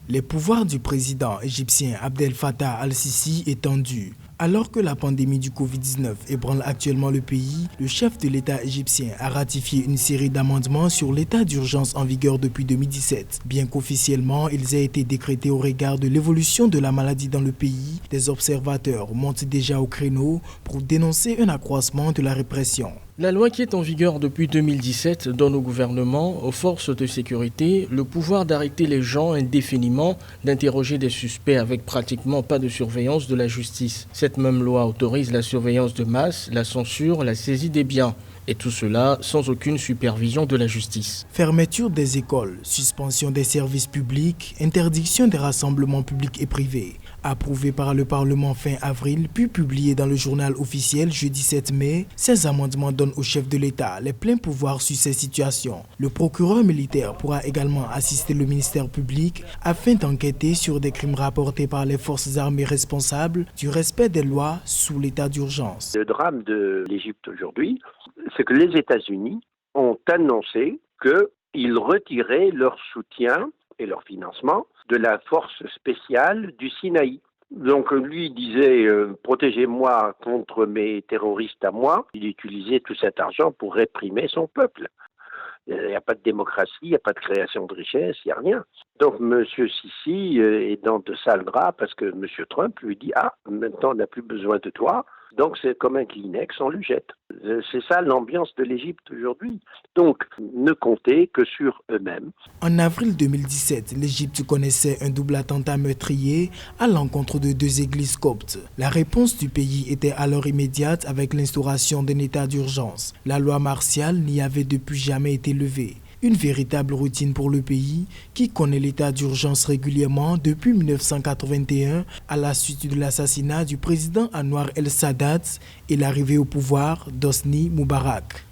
Les pouvoirs du président égyptien Abdel Fattah al-Sisi étendus. Alors que la pandémie du Covid-19 ébranle actuellement le pays, le chef de l'État égyptien a ratifié une série d'amendements sur l'état d'urgence en vigueur depuis 2017. Bien qu'officiellement ils aient été décrétés au regard de l'évolution de la maladie dans le pays, des observateurs montent déjà au créneau pour dénoncer un accroissement de la répression. La loi qui est en vigueur depuis 2017 donne au gouvernement, aux forces de sécurité, le pouvoir d'arrêter les gens indéfiniment, d'interroger des suspects avec pratiquement pas de surveillance de la justice. Cette même loi autorise la surveillance de masse, la censure, la saisie des biens. Et tout cela sans aucune supervision de la justice. Fermeture des écoles, suspension des services publics, interdiction des rassemblements publics et privés. Approuvé par le Parlement fin avril, puis publié dans le journal officiel jeudi 7 mai, ces amendements donnent au chef de l'État les pleins pouvoirs sur ces situations. Le procureur militaire pourra également assister le ministère public afin d'enquêter sur des crimes rapportés par les forces armées responsables du respect des lois sous l'état d'urgence. Le drame de l'Égypte aujourd'hui, c'est que les États-Unis ont annoncé qu'ils retiraient leur soutien et leur financement de la force spéciale du Sinaï. Donc lui disait protégez-moi contre mes terroristes à moi. Il utilisait tout cet argent pour réprimer son peuple. Il n'y a pas de démocratie, il n'y a pas de création de richesse, il n'y a rien. Donc M. Sisi est dans de sales draps parce que M. Trump lui dit « Ah, maintenant on n'a plus besoin de toi ». Donc c'est comme un Kleenex, on lui jette. C'est ça l'ambiance de l'Égypte aujourd'hui. Donc ne comptez que sur eux-mêmes. En avril 2017, l'Égypte connaissait un double attentat meurtrier à l'encontre de 2 églises coptes. La réponse du pays était alors immédiate avec l'instauration d'un état d'urgence. La loi martiale n'y avait depuis jamais été levée. Une véritable routine pour le pays qui connaît l'état d'urgence régulièrement depuis 1981 à la suite de l'assassinat du président Anwar el-Sadat et l'arrivée au pouvoir d'Hosni Moubarak.